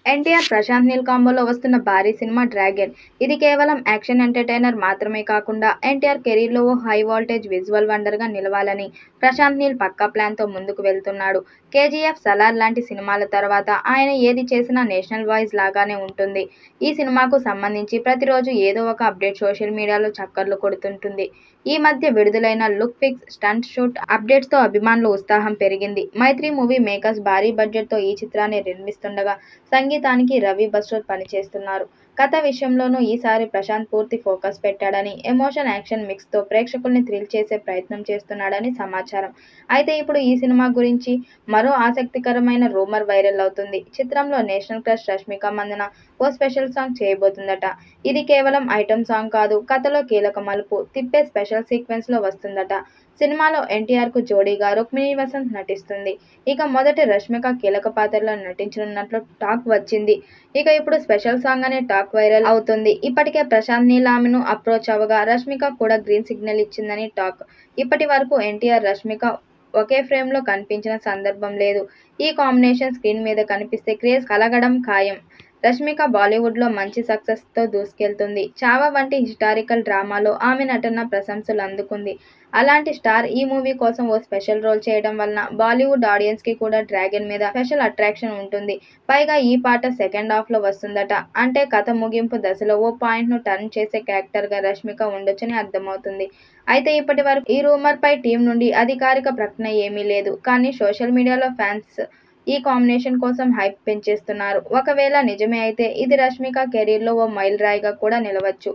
ఎన్టీఆర్, ప్రశాంత్ నీల్ కాంబోలో వస్తున్న భారీ cinema 'dragon'. ఇది కేవలం యాక్షన్ ఎంటర్టైనర్ మాత్రమే కాకుండా ఎన్టీఆర్ కెరీర్లో ఓ హై వోల్టేజ్ విజువల్ వండర్గా నిలవాలని ప్రశాంత్ నీల్ పక్కా ప్లాన్తో ముందుకు వెళ్తున్నాడు. కేజీఎఫ్, సలార్ లాంటి సినిమాల తర్వాత ఆయన ఏది చేసినా నేషనల్ వాయిస్ లాగానే ఉంటుంది. ఈ సినిమాకు సంబంధించి ప్రతిరోజు ఏదో ఒక అప్డేట్ సోషల్ మీడియాలో చక్కర్లు కొడుతుంటుంది. ఈ మధ్య విడుదలైన లుక్ పిక్స్, స్టంట్ షూట్ అప్డేట్స్తో అభిమానుల ఉత్సాహం పెరిగింది. మైత్రి మూవీ మేకర్స్ భారీ బడ్జెట్తో ఈ చిత్రాన్ని నిర్మిస్తుండగా సంగీతానికి రవి బస్రూర్ పనిచేస్తున్నారు. కథ విషయంలోనూ ఈసారి ప్రశాంత్ పూర్తి ఫోకస్ పెట్టాడని, ఎమోషన్, యాక్షన్ మిక్స్తో ప్రేక్షకుల్ని థ్రిల్ చేసే ప్రయత్నం చేస్తున్నాడని సమాచారం. అయితే ఇప్పుడు ఈ సినిమా గురించి మరో ఆసక్తికరమైన రూమర్ వైరల్ అవుతుంది. చిత్రంలో నేషనల్ క్రష్ రష్మిక మందన ఓ స్పెషల్ సాంగ్ చేయబోతుందట. ఇది కేవలం ఐటెం సాంగ్ కాదు, కథలో కీలక మలుపు తిప్పే స్పెషల్ సీక్వెన్స్లో వస్తుందట. సినిమాలో ఎన్టీఆర్కు జోడీగా రుక్మిణీ వసంత్ నటిస్తుంది. ఇక మొదట రష్మిక కీలక పాత్రలో నటించనున్నట్లు టాక్ వచ్చింది. ఇక ఇప్పుడు స్పెషల్ సాంగ్ అనే టాక్ వైరల్ అవుతుంది. ఇప్పటికే ప్రశాంత్ నీల్ ఆమెను అప్రోచ్ అవ్వగా రష్మిక కూడా గ్రీన్ సిగ్నల్ ఇచ్చిందని టాక్. ఇప్పటి వరకు ఎన్టీఆర్, రష్మిక ఒకే ఫ్రేమ్లో కనిపించిన సందర్భం లేదు. ఈ కాంబినేషన్ స్క్రీన్ మీద కనిపిస్తే క్రేజ్ కలగడం ఖాయం. రష్మిక బాలీవుడ్లో మంచి సక్సెస్తో దూసుకెళ్తుంది. చావా వంటి హిస్టారికల్ డ్రామాలో ఆమె నటన ప్రశంసలు అందుకుంది. అలాంటి స్టార్ ఈ మూవీ కోసం ఓ స్పెషల్ రోల్ చేయడం వలన బాలీవుడ్ ఆడియన్స్కి కూడా డ్రాగన్ మీద స్పెషల్ అట్రాక్షన్ ఉంటుంది. పైగా ఈ పాట సెకండ్ హాఫ్లో వస్తుందట. అంటే కథ ముగింపు దశలో ఓ పాయింట్ను టర్న్ చేసే క్యారెక్టర్గా రష్మిక ఉండొచ్చని అర్థమవుతుంది. అయితే ఇప్పటి వరకు ఈ రూమర్పై టీం నుండి అధికారిక ప్రకటన ఏమీ లేదు. కానీ సోషల్ మీడియాలో ఫ్యాన్స్ ఈ కాంబినేషన్ కోసం హైప్ పెంచేస్తున్నారు. ఒకవేళ నిజమే అయితే ఇది రష్మిక కెరీర్లో ఓ మైలురాయిగా కూడా నిలవచ్చు.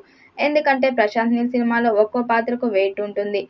ఎందుకంటే ప్రశాంత్ నీల్ సినిమాలో ఒక్కో పాత్రకు వెయిట్ ఉంటుంది.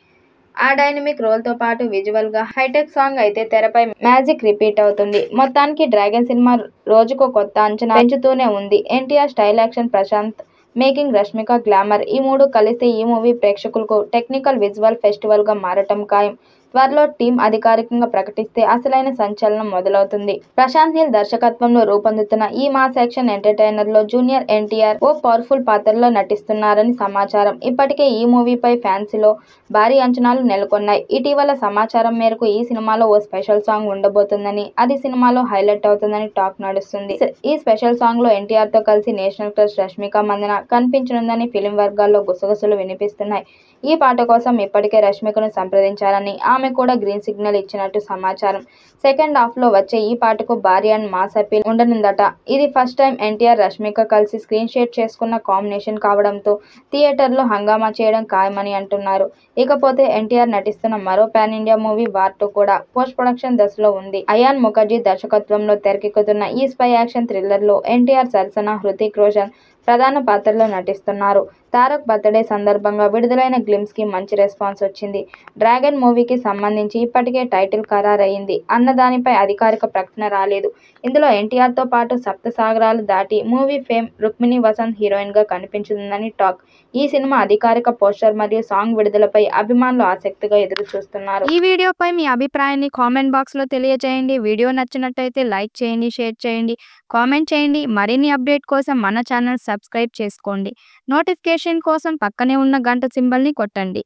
ఆ డైనమిక్ రోల్తో పాటు విజువల్గా హైటెక్ సాంగ్ అయితే తెరపై మ్యాజిక్ రిపీట్ అవుతుంది. మొత్తానికి డ్రాగన్ సినిమా రోజుకో కొత్త అంచనా పెంచుతూనే ఉంది. NTR style, action, Prashanth making, Rashmika glamour ఈ మూడు కలిస్తే ఈ మూవీ ప్రేక్షకులకు టెక్నికల్ విజువల్ ఫెస్టివల్గా మారటం ఖాయం. త్వరలో టీం అధికారికంగా ప్రకటిస్తే అసలైన సంచలనం మొదలవుతుంది. ప్రశాంత్ నీల్ దర్శకత్వంలో రూపొందుతున్న ఈ మాస్ యాక్షన్ ఎంటర్టైనర్లో జూనియర్ ఎన్టీఆర్ ఓ పవర్ఫుల్ పాత్రలో నటిస్తున్నారని సమాచారం. ఇప్పటికే ఈ మూవీపై ఫ్యాన్స్లో భారీ అంచనాలు నెలకొన్నాయి. ఇటీవల సమాచారం మేరకు ఈ సినిమాలో ఓ స్పెషల్ సాంగ్ ఉండబోతుందని, అది సినిమాలో హైలైట్ అవుతుందని టాక్ నడుస్తుంది. ఈ స్పెషల్ సాంగ్లో ఎన్టీఆర్తో కలిసి నేషనల్ క్రష్ రష్మిక మందన కనిపించనుందని ఫిలిం వర్గాల్లో గుసగుసలు వినిపిస్తున్నాయి. ఈ పాట కోసం ఇప్పటికే రష్మికను సంప్రదించారని, ఆమె కూడా గ్రీన్ సిగ్నల్ ఇచ్చినట్టు సమాచారం. సెకండ్ హాఫ్లో వచ్చే ఈ పాటకు భారీ అండ్ మాస్ అపీల్ ఉండనుందట. ఇది ఫస్ట్ టైం ఎన్టీఆర్, రష్మిక కలిసి స్క్రీన్ షేర్ చేసుకున్న కాంబినేషన్ కావడంతో థియేటర్లో హంగామా చేయడం ఖాయమని అంటున్నారు. ఇకపోతే ఎన్టీఆర్ నటిస్తున్న మరో పాన్ ఇండియా మూవీ వార్ 2 కూడా పోస్ట్ ప్రొడక్షన్ దశలో ఉంది. అయాన్ ముఖర్జీ దర్శకత్వంలో తెరకెక్కుతున్న ఈ స్పై యాక్షన్ థ్రిల్లర్లో ఎన్టీఆర్ సరసన హృతిక్ రోషన్ ప్రధాన పాత్రలో నటిస్తున్నారు. తారక్ బర్త్డే సందర్భంగా విడుదలైన గ్లింప్స్కి మంచి రెస్పాన్స్ వచ్చింది. డ్రాగన్ మూవీకి సంబంధించి ఇప్పటికే టైటిల్ ఖరారయింది అన్న దానిపై అధికారిక ప్రకటన రాలేదు. ఇందులో ఎన్టీఆర్తో పాటు సప్త సాగరాలు దాటి మూవీ ఫేమ్ రుక్మిణీ వసంత్ హీరోయిన్గా కనిపించనుందని టాక్. ఈ సినిమా అధికారిక పోస్టర్ మరియు సాంగ్ విడుదలపై అభిమానులు ఆసక్తిగా ఎదురు చూస్తున్నారు. ఈ వీడియోపై మీ అభిప్రాయాన్ని కామెంట్ బాక్స్లో తెలియజేయండి. వీడియో నచ్చినట్టయితే లైక్ చేయండి, షేర్ చేయండి, కామెంట్ చేయండి. మరిన్ని అప్డేట్ కోసం మన ఛానల్ సబ్స్క్రైబ్ చేసుకోండి. నోటిఫికేషన్ కోసం పక్కనే ఉన్న గంట సింబల్ని కొట్టండి.